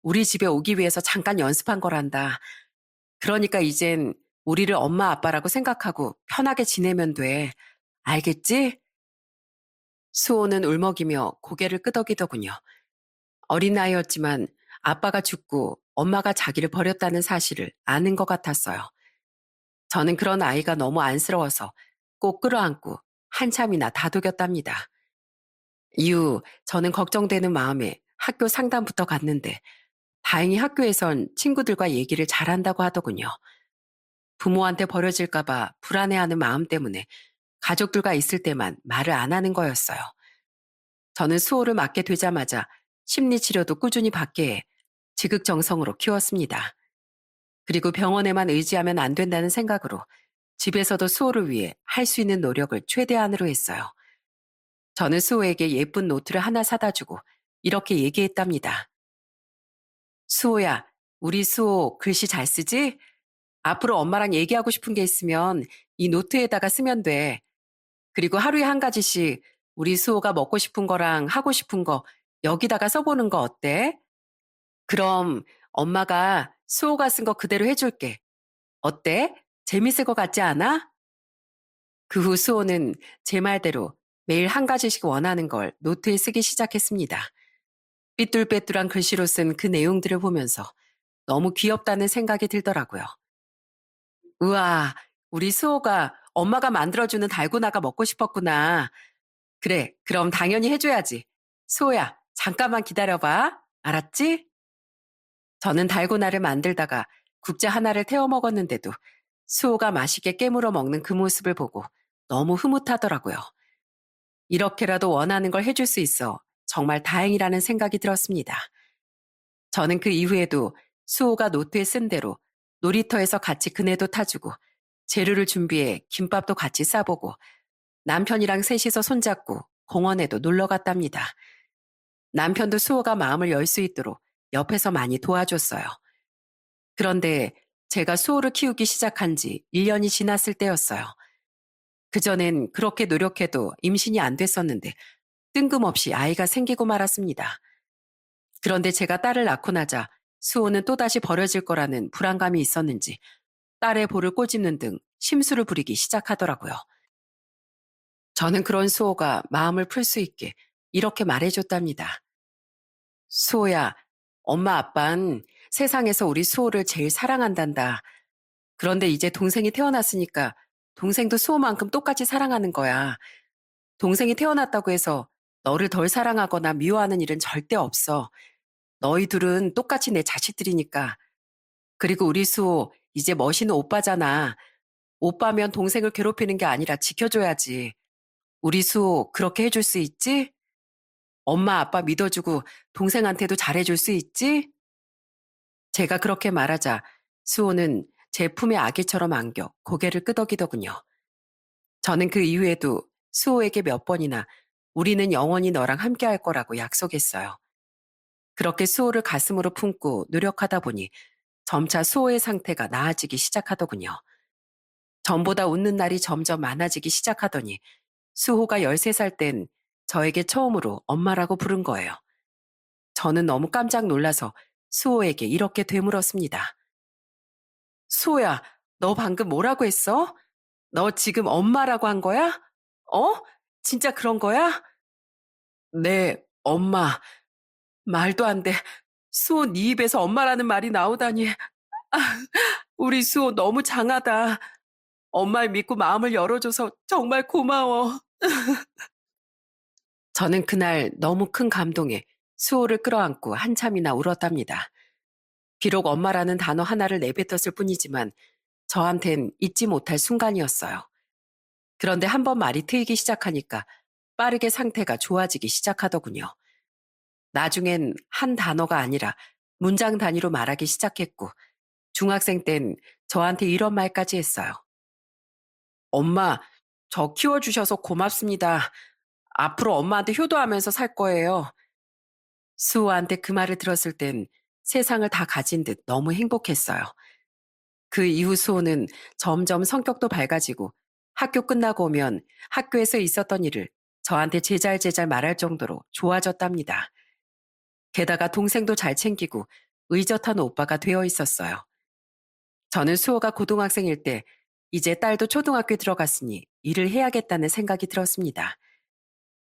우리 집에 오기 위해서 잠깐 연습한 거란다. 그러니까 이젠 우리를 엄마 아빠라고 생각하고 편하게 지내면 돼. 알겠지? 수호는 울먹이며 고개를 끄덕이더군요. 어린 나이였지만 아빠가 죽고 엄마가 자기를 버렸다는 사실을 아는 것 같았어요. 저는 그런 아이가 너무 안쓰러워서 꼭 끌어안고 한참이나 다독였답니다. 이후 저는 걱정되는 마음에 학교 상담부터 갔는데 다행히 학교에선 친구들과 얘기를 잘한다고 하더군요. 부모한테 버려질까봐 불안해하는 마음 때문에 가족들과 있을 때만 말을 안 하는 거였어요. 저는 수호를 맡게 되자마자 심리치료도 꾸준히 받게 해 지극정성으로 키웠습니다. 그리고 병원에만 의지하면 안 된다는 생각으로 집에서도 수호를 위해 할 수 있는 노력을 최대한으로 했어요. 저는 수호에게 예쁜 노트를 하나 사다 주고 이렇게 얘기했답니다. 수호야, 우리 수호 글씨 잘 쓰지? 앞으로 엄마랑 얘기하고 싶은 게 있으면 이 노트에다가 쓰면 돼. 그리고 하루에 한 가지씩 우리 수호가 먹고 싶은 거랑 하고 싶은 거 여기다가 써보는 거 어때? 그럼 엄마가 수호가 쓴 거 그대로 해줄게. 어때? 재밌을 것 같지 않아? 그 후 수호는 제 말대로 매일 한 가지씩 원하는 걸 노트에 쓰기 시작했습니다. 삐뚤빼뚤한 글씨로 쓴 그 내용들을 보면서 너무 귀엽다는 생각이 들더라고요. 우와, 우리 수호가 엄마가 만들어주는 달고나가 먹고 싶었구나. 그래, 그럼 당연히 해줘야지. 수호야, 잠깐만 기다려봐. 알았지? 저는 달고나를 만들다가 국자 하나를 태워 먹었는데도 수호가 맛있게 깨물어 먹는 그 모습을 보고 너무 흐뭇하더라고요. 이렇게라도 원하는 걸 해줄 수 있어 정말 다행이라는 생각이 들었습니다. 저는 그 이후에도 수호가 노트에 쓴 대로 놀이터에서 같이 그네도 타주고 재료를 준비해 김밥도 같이 싸보고 남편이랑 셋이서 손잡고 공원에도 놀러 갔답니다. 남편도 수호가 마음을 열 수 있도록 옆에서 많이 도와줬어요. 그런데 제가 수호를 키우기 시작한 지 1년이 지났을 때였어요. 그전엔 그렇게 노력해도 임신이 안 됐었는데 뜬금없이 아이가 생기고 말았습니다. 그런데 제가 딸을 낳고 나자 수호는 또다시 버려질 거라는 불안감이 있었는지 딸의 볼을 꼬집는 등 심술을 부리기 시작하더라고요. 저는 그런 수호가 마음을 풀 수 있게 이렇게 말해줬답니다. 수호야, 엄마 아빤 세상에서 우리 수호를 제일 사랑한단다. 그런데 이제 동생이 태어났으니까 동생도 수호만큼 똑같이 사랑하는 거야. 동생이 태어났다고 해서 너를 덜 사랑하거나 미워하는 일은 절대 없어. 너희 둘은 똑같이 내 자식들이니까. 그리고 우리 수호 이제 멋있는 오빠잖아. 오빠면 동생을 괴롭히는 게 아니라 지켜줘야지. 우리 수호 그렇게 해줄 수 있지? 엄마 아빠 믿어주고 동생한테도 잘해줄 수 있지? 제가 그렇게 말하자 수호는 제 품에 아기처럼 안겨 고개를 끄덕이더군요. 저는 그 이후에도 수호에게 몇 번이나 우리는 영원히 너랑 함께 할 거라고 약속했어요. 그렇게 수호를 가슴으로 품고 노력하다 보니 점차 수호의 상태가 나아지기 시작하더군요. 전보다 웃는 날이 점점 많아지기 시작하더니 수호가 13살 땐 저에게 처음으로 엄마라고 부른 거예요. 저는 너무 깜짝 놀라서 수호에게 이렇게 되물었습니다. 수호야, 너 방금 뭐라고 했어? 너 지금 엄마라고 한 거야? 어? 진짜 그런 거야? 네, 엄마. 말도 안 돼. 수호 네 입에서 엄마라는 말이 나오다니. 우리 수호 너무 장하다. 엄마를 믿고 마음을 열어줘서 정말 고마워. 저는 그날 너무 큰 감동에 수호를 끌어안고 한참이나 울었답니다. 비록 엄마라는 단어 하나를 내뱉었을 뿐이지만 저한텐 잊지 못할 순간이었어요. 그런데 한 번 말이 트이기 시작하니까 빠르게 상태가 좋아지기 시작하더군요. 나중엔 한 단어가 아니라 문장 단위로 말하기 시작했고 중학생 땐 저한테 이런 말까지 했어요. 엄마, 저 키워주셔서 고맙습니다. 앞으로 엄마한테 효도하면서 살 거예요. 수호한테 그 말을 들었을 땐 세상을 다 가진 듯 너무 행복했어요. 그 이후 수호는 점점 성격도 밝아지고 학교 끝나고 오면 학교에서 있었던 일을 저한테 제잘제잘 말할 정도로 좋아졌답니다. 게다가 동생도 잘 챙기고 의젓한 오빠가 되어 있었어요. 저는 수호가 고등학생일 때 이제 딸도 초등학교에 들어갔으니 일을 해야겠다는 생각이 들었습니다.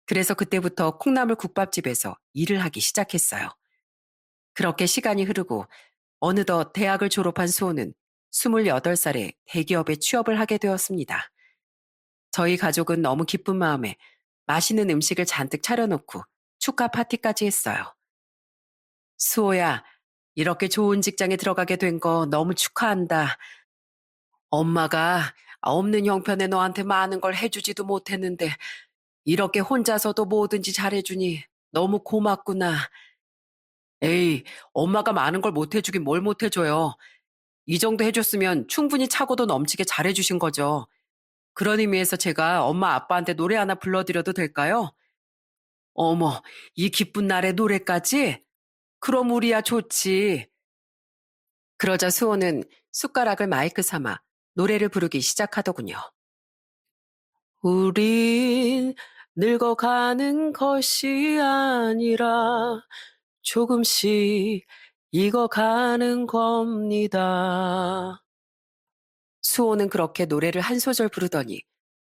그래서 그때부터 콩나물 국밥집에서 일을 하기 시작했어요. 그렇게 시간이 흐르고 어느덧 대학을 졸업한 수호는 28살에 대기업에 취업을 하게 되었습니다. 저희 가족은 너무 기쁜 마음에 맛있는 음식을 잔뜩 차려놓고 축하 파티까지 했어요. 수호야, 이렇게 좋은 직장에 들어가게 된 거 너무 축하한다. 엄마가 없는 형편에 너한테 많은 걸 해주지도 못했는데 이렇게 혼자서도 뭐든지 잘해주니 너무 고맙구나. 에이, 엄마가 많은 걸 못해주긴 뭘 못해줘요. 이 정도 해줬으면 충분히 차고도 넘치게 잘해주신 거죠. 그런 의미에서 제가 엄마 아빠한테 노래 하나 불러드려도 될까요? 어머, 이 기쁜 날에 노래까지? 그럼 우리야 좋지. 그러자 수호는 숟가락을 마이크 삼아 노래를 부르기 시작하더군요. 우린 늙어가는 것이 아니라 조금씩 익어가는 겁니다. 수호는 그렇게 노래를 한 소절 부르더니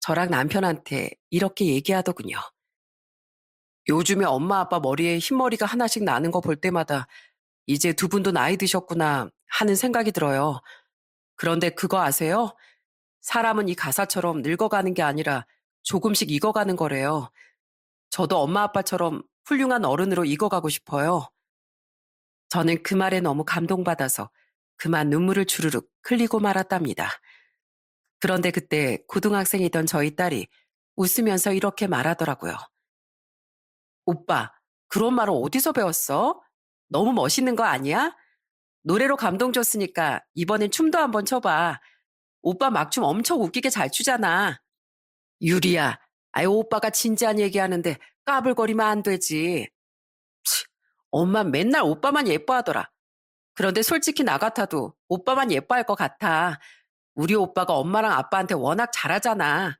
저랑 남편한테 이렇게 얘기하더군요. 요즘에 엄마 아빠 머리에 흰머리가 하나씩 나는 거 볼 때마다 이제 두 분도 나이 드셨구나 하는 생각이 들어요. 그런데 그거 아세요? 사람은 이 가사처럼 늙어가는 게 아니라 조금씩 익어가는 거래요. 저도 엄마 아빠처럼 훌륭한 어른으로 익어가고 싶어요. 저는 그 말에 너무 감동받아서 그만 눈물을 주르륵 흘리고 말았답니다. 그런데 그때 고등학생이던 저희 딸이 웃으면서 이렇게 말하더라고요. 오빠, 그런 말을 어디서 배웠어? 너무 멋있는 거 아니야? 노래로 감동 줬으니까 이번엔 춤도 한번 춰봐. 오빠 막춤 엄청 웃기게 잘 추잖아. 유리야, 아유 오빠가 진지한 얘기하는데 까불거리면 안 되지. 치, 엄마 맨날 오빠만 예뻐하더라. 그런데 솔직히 나 같아도 오빠만 예뻐할 것 같아. 우리 오빠가 엄마랑 아빠한테 워낙 잘하잖아.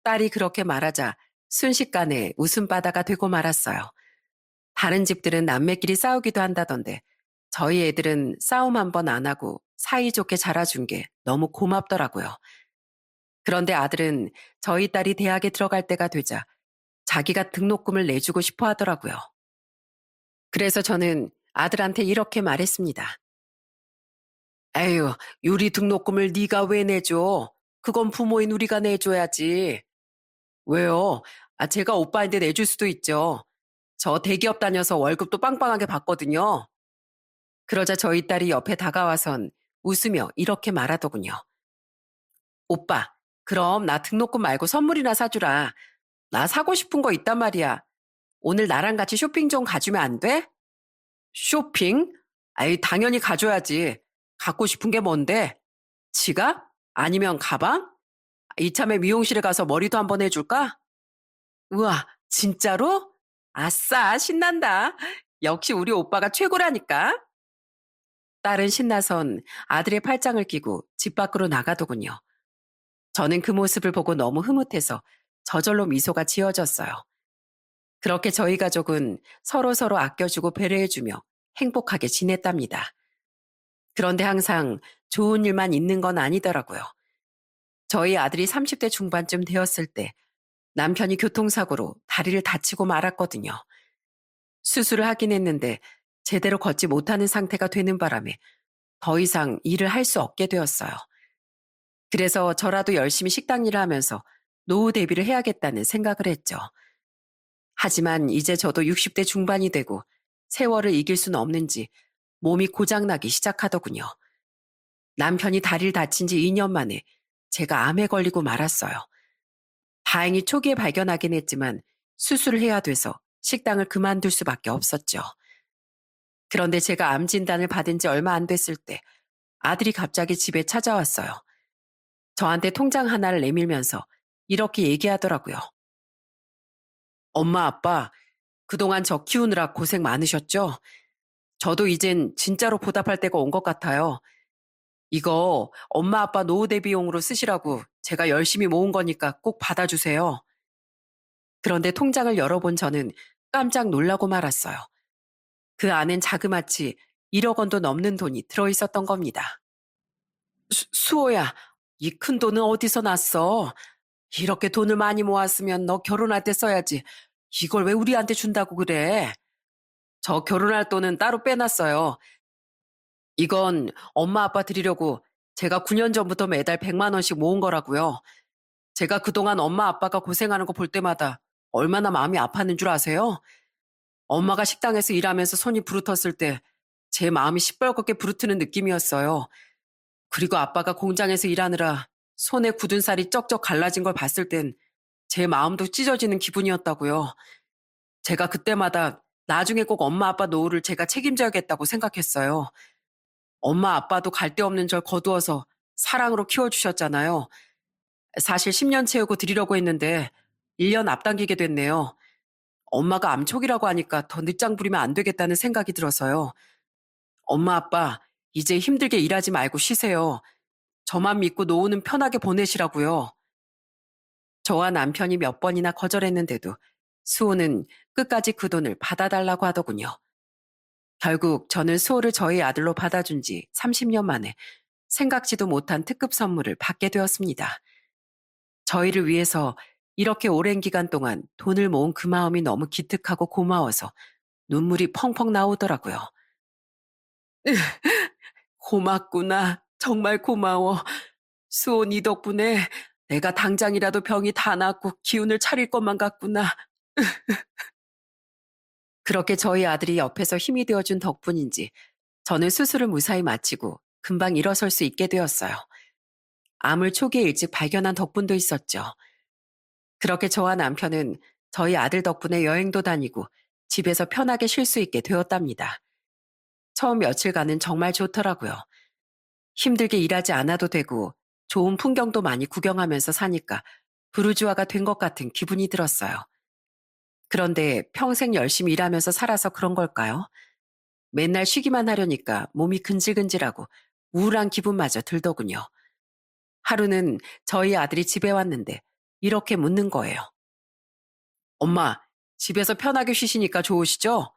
딸이 그렇게 말하자 순식간에 웃음바다가 되고 말았어요. 다른 집들은 남매끼리 싸우기도 한다던데 저희 애들은 싸움 한 번 안 하고 사이좋게 자라준 게 너무 고맙더라고요. 그런데 아들은 저희 딸이 대학에 들어갈 때가 되자 자기가 등록금을 내주고 싶어 하더라고요. 그래서 저는 아들한테 이렇게 말했습니다. 에휴, 유리 등록금을 네가 왜 내줘? 그건 부모인 우리가 내줘야지. 왜요? 제가 오빠인데 내줄 수도 있죠. 저 대기업 다녀서 월급도 빵빵하게 받거든요. 그러자 저희 딸이 옆에 다가와선 웃으며 이렇게 말하더군요. 오빠, 그럼 나 등록금 말고 선물이나 사주라. 나 사고 싶은 거 있단 말이야. 오늘 나랑 같이 쇼핑 좀 가주면 안 돼? 쇼핑? 아이, 당연히 가줘야지. 갖고 싶은 게 뭔데? 지갑? 아니면 가방? 이참에 미용실에 가서 머리도 한번 해줄까? 우와, 진짜로? 아싸, 신난다. 역시 우리 오빠가 최고라니까. 딸은 신나선 아들의 팔짱을 끼고 집 밖으로 나가더군요. 저는 그 모습을 보고 너무 흐뭇해서 저절로 미소가 지어졌어요. 그렇게 저희 가족은 서로서로 아껴주고 배려해주며 행복하게 지냈답니다. 그런데 항상 좋은 일만 있는 건 아니더라고요. 저희 아들이 30대 중반쯤 되었을 때 남편이 교통사고로 다리를 다치고 말았거든요. 수술을 하긴 했는데 제대로 걷지 못하는 상태가 되는 바람에 더 이상 일을 할 수 없게 되었어요. 그래서 저라도 열심히 식당 일을 하면서 노후 대비를 해야겠다는 생각을 했죠. 하지만 이제 저도 60대 중반이 되고 세월을 이길 수는 없는지 몸이 고장나기 시작하더군요. 남편이 다리를 다친 지 2년 만에 제가 암에 걸리고 말았어요. 다행히 초기에 발견하긴 했지만 수술을 해야 돼서 식당을 그만둘 수밖에 없었죠. 그런데 제가 암 진단을 받은 지 얼마 안 됐을 때 아들이 갑자기 집에 찾아왔어요. 저한테 통장 하나를 내밀면서 이렇게 얘기하더라고요. 엄마, 아빠, 그동안 저 키우느라 고생 많으셨죠? 저도 이젠 진짜로 보답할 때가 온 것 같아요. 이거 엄마, 아빠 노후 대비용으로 쓰시라고 제가 열심히 모은 거니까 꼭 받아주세요. 그런데 통장을 열어본 저는 깜짝 놀라고 말았어요. 그 안엔 자그마치 1억 원도 넘는 돈이 들어있었던 겁니다. 수호야, 이 큰 돈은 어디서 났어? 이렇게 돈을 많이 모았으면 너 결혼할 때 써야지. 이걸 왜 우리한테 준다고 그래? 저 결혼할 돈은 따로 빼놨어요. 이건 엄마 아빠 드리려고 제가 9년 전부터 매달 100만 원씩 모은 거라고요. 제가 그동안 엄마 아빠가 고생하는 거 볼 때마다 얼마나 마음이 아팠는 줄 아세요? 엄마가 식당에서 일하면서 손이 부르텄을 때 제 마음이 시뻘겋게 부르트는 느낌이었어요. 그리고 아빠가 공장에서 일하느라 손에 굳은 살이 쩍쩍 갈라진 걸 봤을 땐 제 마음도 찢어지는 기분이었다고요. 제가 그때마다 나중에 꼭 엄마 아빠 노후를 제가 책임져야겠다고 생각했어요. 엄마 아빠도 갈 데 없는 절 거두어서 사랑으로 키워주셨잖아요. 사실 10년 채우고 드리려고 했는데 1년 앞당기게 됐네요. 엄마가 암촉이라고 하니까 더 늦장 부리면 안 되겠다는 생각이 들어서요. 엄마 아빠 이제 힘들게 일하지 말고 쉬세요. 저만 믿고 노후는 편하게 보내시라고요. 저와 남편이 몇 번이나 거절했는데도 수호는 끝까지 그 돈을 받아달라고 하더군요. 결국 저는 수호를 저희 아들로 받아준 지 30년 만에 생각지도 못한 특급 선물을 받게 되었습니다. 저희를 위해서 이렇게 오랜 기간 동안 돈을 모은 그 마음이 너무 기특하고 고마워서 눈물이 펑펑 나오더라고요. 고맙구나. 정말 고마워. 수호 네 덕분에 내가 당장이라도 병이 다 낫고 기운을 차릴 것만 같구나. 그렇게 저희 아들이 옆에서 힘이 되어준 덕분인지 저는 수술을 무사히 마치고 금방 일어설 수 있게 되었어요. 암을 초기에 일찍 발견한 덕분도 있었죠. 그렇게 저와 남편은 저희 아들 덕분에 여행도 다니고 집에서 편하게 쉴 수 있게 되었답니다. 처음 며칠간은 정말 좋더라고요. 힘들게 일하지 않아도 되고 좋은 풍경도 많이 구경하면서 사니까 부르주아가 된 것 같은 기분이 들었어요. 그런데 평생 열심히 일하면서 살아서 그런 걸까요? 맨날 쉬기만 하려니까 몸이 근질근질하고 우울한 기분마저 들더군요. 하루는 저희 아들이 집에 왔는데 이렇게 묻는 거예요. 엄마, 집에서 편하게 쉬시니까 좋으시죠?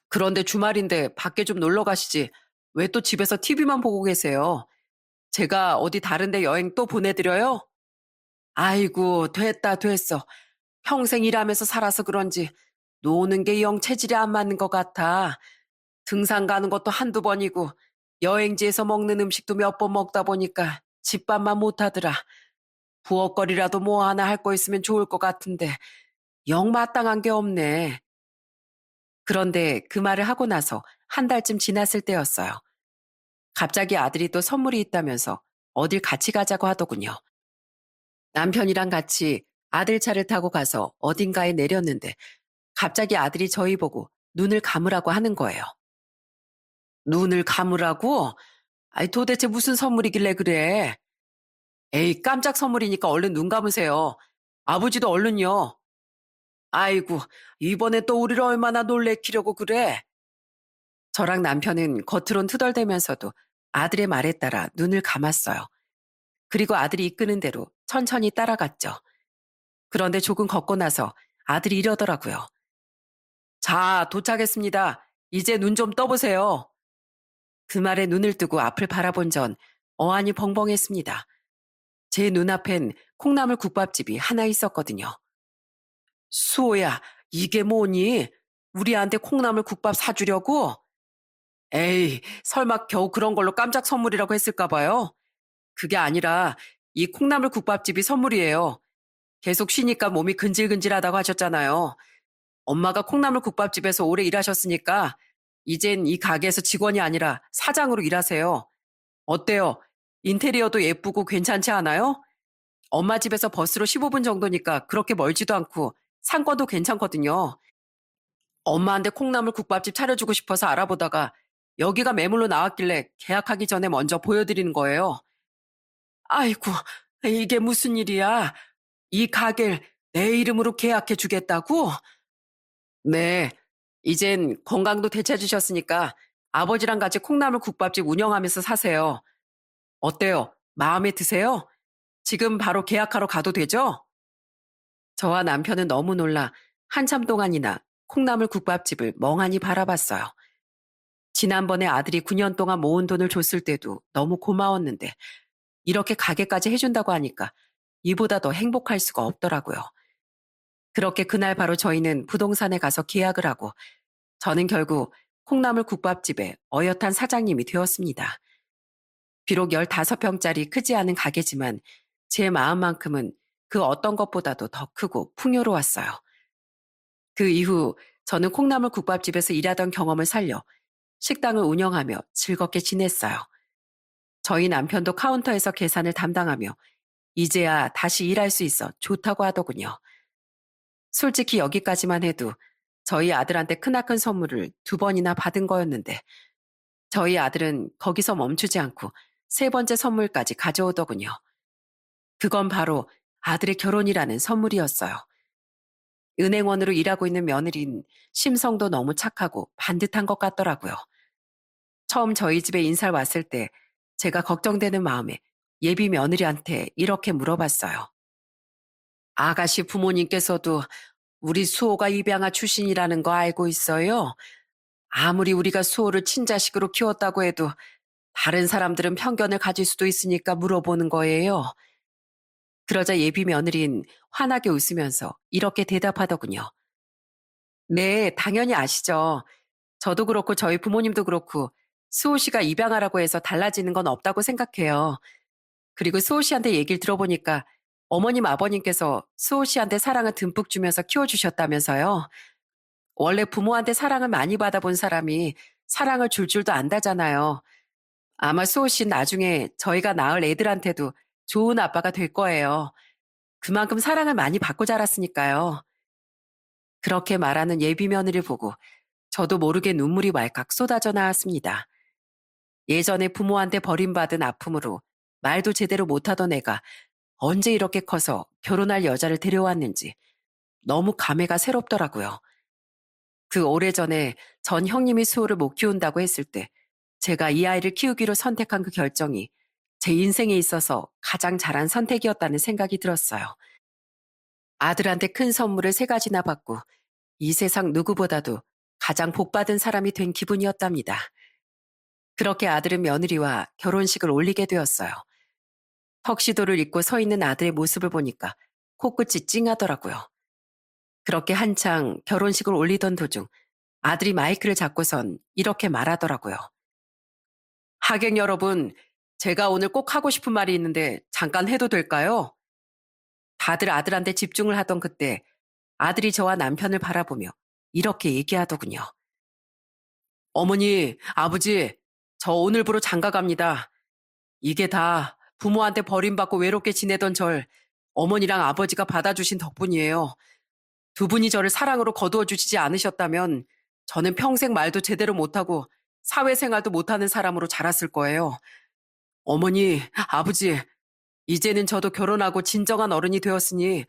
그런데 주말인데 밖에 좀 놀러 가시지. 왜 또 집에서 TV만 보고 계세요? 제가 어디 다른 데 여행 또 보내드려요? 아이고, 됐다, 됐어. 평생 일하면서 살아서 그런지 노는 게 영 체질이 안 맞는 것 같아. 등산 가는 것도 한두 번이고 여행지에서 먹는 음식도 몇 번 먹다 보니까 집밥만 못하더라. 부엌거리라도 뭐 하나 할 거 있으면 좋을 것 같은데 영 마땅한 게 없네. 그런데 그 말을 하고 나서 한 달쯤 지났을 때였어요. 갑자기 아들이 또 선물이 있다면서 어딜 같이 가자고 하더군요. 남편이랑 같이 아들 차를 타고 가서 어딘가에 내렸는데 갑자기 아들이 저희 보고 눈을 감으라고 하는 거예요. 눈을 감으라고? 아이, 도대체 무슨 선물이길래 그래? 에이, 깜짝 선물이니까 얼른 눈 감으세요. 아버지도 얼른요. 아이고, 이번에 또 우리를 얼마나 놀래키려고 그래? 저랑 남편은 겉으론 투덜대면서도 아들의 말에 따라 눈을 감았어요. 그리고 아들이 이끄는 대로 천천히 따라갔죠. 그런데 조금 걷고 나서 아들이 이러더라고요. 자, 도착했습니다. 이제 눈 좀 떠보세요. 그 말에 눈을 뜨고 앞을 바라본 전 어안이 벙벙했습니다. 제 눈앞엔 콩나물 국밥집이 하나 있었거든요. 수호야, 이게 뭐니? 우리한테 콩나물 국밥 사주려고? 에이, 설마 겨우 그런 걸로 깜짝 선물이라고 했을까 봐요. 그게 아니라 이 콩나물 국밥집이 선물이에요. 계속 쉬니까 몸이 근질근질하다고 하셨잖아요. 엄마가 콩나물 국밥집에서 오래 일하셨으니까 이젠 이 가게에서 직원이 아니라 사장으로 일하세요. 어때요? 인테리어도 예쁘고 괜찮지 않아요? 엄마 집에서 버스로 15분 정도니까 그렇게 멀지도 않고 상권도 괜찮거든요. 엄마한테 콩나물 국밥집 차려주고 싶어서 알아보다가 여기가 매물로 나왔길래 계약하기 전에 먼저 보여드리는 거예요. 아이고, 이게 무슨 일이야? 이 가게를 내 이름으로 계약해 주겠다고? 네, 이젠 건강도 되찾으셨으니까 아버지랑 같이 콩나물 국밥집 운영하면서 사세요. 어때요? 마음에 드세요? 지금 바로 계약하러 가도 되죠? 저와 남편은 너무 놀라 한참 동안이나 콩나물 국밥집을 멍하니 바라봤어요. 지난번에 아들이 9년 동안 모은 돈을 줬을 때도 너무 고마웠는데 이렇게 가게까지 해준다고 하니까 이보다 더 행복할 수가 없더라고요. 그렇게 그날 바로 저희는 부동산에 가서 계약을 하고 저는 결국 콩나물 국밥집의 어엿한 사장님이 되었습니다. 비록 15평짜리 크지 않은 가게지만 제 마음만큼은 그 어떤 것보다도 더 크고 풍요로웠어요. 그 이후 저는 콩나물 국밥집에서 일하던 경험을 살려 식당을 운영하며 즐겁게 지냈어요. 저희 남편도 카운터에서 계산을 담당하며 이제야 다시 일할 수 있어 좋다고 하더군요. 솔직히 여기까지만 해도 저희 아들한테 크나큰 선물을 2번이나 받은 거였는데 저희 아들은 거기서 멈추지 않고 3번째 선물까지 가져오더군요. 그건 바로 아들의 결혼이라는 선물이었어요. 은행원으로 일하고 있는 며느린 심성도 너무 착하고 반듯한 것 같더라고요. 처음 저희 집에 인사를 왔을 때 제가 걱정되는 마음에 예비 며느리한테 이렇게 물어봤어요. 아가씨 부모님께서도 우리 수호가 입양아 출신이라는 거 알고 있어요? 아무리 우리가 수호를 친자식으로 키웠다고 해도 다른 사람들은 편견을 가질 수도 있으니까 물어보는 거예요. 그러자 예비 며느린 환하게 웃으면서 이렇게 대답하더군요. 네, 당연히 아시죠. 저도 그렇고 저희 부모님도 그렇고 수호 씨가 입양하라고 해서 달라지는 건 없다고 생각해요. 그리고 수호 씨한테 얘기를 들어보니까 어머님 아버님께서 수호 씨한테 사랑을 듬뿍 주면서 키워주셨다면서요. 원래 부모한테 사랑을 많이 받아본 사람이 사랑을 줄 줄도 안다잖아요. 아마 수호 씨는 나중에 저희가 낳을 애들한테도 좋은 아빠가 될 거예요. 그만큼 사랑을 많이 받고 자랐으니까요. 그렇게 말하는 예비 며느리를 보고 저도 모르게 눈물이 왈칵 쏟아져 나왔습니다. 예전에 부모한테 버림받은 아픔으로 말도 제대로 못하던 애가 언제 이렇게 커서 결혼할 여자를 데려왔는지 너무 감회가 새롭더라고요. 그 오래전에 전 형님이 수호를 못 키운다고 했을 때 제가 이 아이를 키우기로 선택한 그 결정이 제 인생에 있어서 가장 잘한 선택이었다는 생각이 들었어요. 아들한테 큰 선물을 3가지나 받고 이 세상 누구보다도 가장 복받은 사람이 된 기분이었답니다. 그렇게 아들은 며느리와 결혼식을 올리게 되었어요. 턱시도를 입고 서 있는 아들의 모습을 보니까 코끝이 찡하더라고요. 그렇게 한창 결혼식을 올리던 도중 아들이 마이크를 잡고선 이렇게 말하더라고요. 하객 여러분, 제가 오늘 꼭 하고 싶은 말이 있는데 잠깐 해도 될까요? 다들 아들한테 집중을 하던 그때 아들이 저와 남편을 바라보며 이렇게 얘기하더군요. 어머니, 아버지, 저 오늘부로 장가 갑니다. 이게 다 부모한테 버림받고 외롭게 지내던 절 어머니랑 아버지가 받아주신 덕분이에요. 두 분이 저를 사랑으로 거두어 주시지 않으셨다면 저는 평생 말도 제대로 못하고 사회생활도 못하는 사람으로 자랐을 거예요. 어머니, 아버지, 이제는 저도 결혼하고 진정한 어른이 되었으니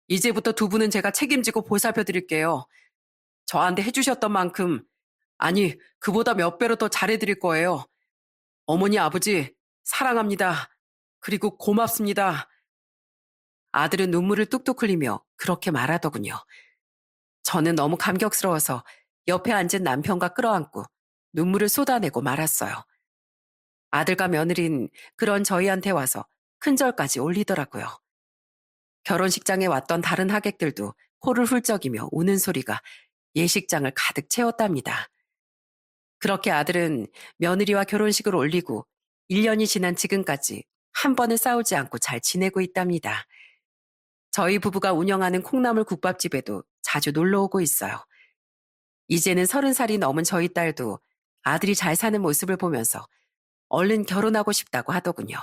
이제부터 두 분은 제가 책임지고 보살펴 드릴게요. 저한테 해주셨던 만큼, 아니, 그보다 몇 배로 더 잘해드릴 거예요. 어머니, 아버지, 사랑합니다. 그리고 고맙습니다. 아들은 눈물을 뚝뚝 흘리며 그렇게 말하더군요. 저는 너무 감격스러워서 옆에 앉은 남편과 끌어안고 눈물을 쏟아내고 말았어요. 아들과 며느린 그런 저희한테 와서 큰절까지 올리더라고요. 결혼식장에 왔던 다른 하객들도 코를 훌쩍이며 우는 소리가 예식장을 가득 채웠답니다. 그렇게 아들은 며느리와 결혼식을 올리고 1년이 지난 지금까지 한 번은 싸우지 않고 잘 지내고 있답니다. 저희 부부가 운영하는 콩나물 국밥집에도 자주 놀러 오고 있어요. 이제는 30살이 넘은 저희 딸도 아들이 잘 사는 모습을 보면서 얼른 결혼하고 싶다고 하더군요.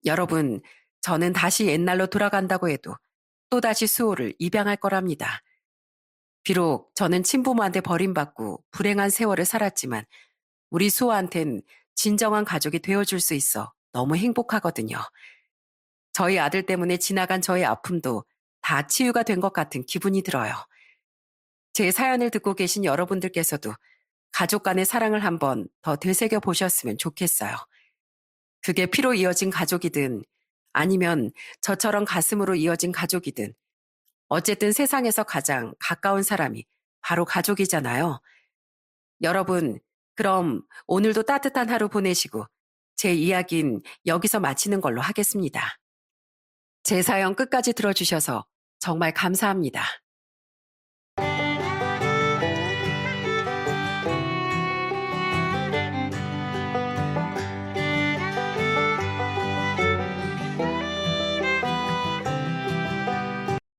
여러분, 저는 다시 옛날로 돌아간다고 해도 또다시 수호를 입양할 거랍니다. 비록 저는 친부모한테 버림받고 불행한 세월을 살았지만 우리 수호한텐 진정한 가족이 되어줄 수 있어 너무 행복하거든요. 저희 아들 때문에 지나간 저의 아픔도 다 치유가 된 것 같은 기분이 들어요. 제 사연을 듣고 계신 여러분들께서도 가족 간의 사랑을 한번 더 되새겨 보셨으면 좋겠어요. 그게 피로 이어진 가족이든 아니면 저처럼 가슴으로 이어진 가족이든 어쨌든 세상에서 가장 가까운 사람이 바로 가족이잖아요. 여러분, 그럼 오늘도 따뜻한 하루 보내시고 제 이야기는 여기서 마치는 걸로 하겠습니다. 제 사연 끝까지 들어주셔서 정말 감사합니다.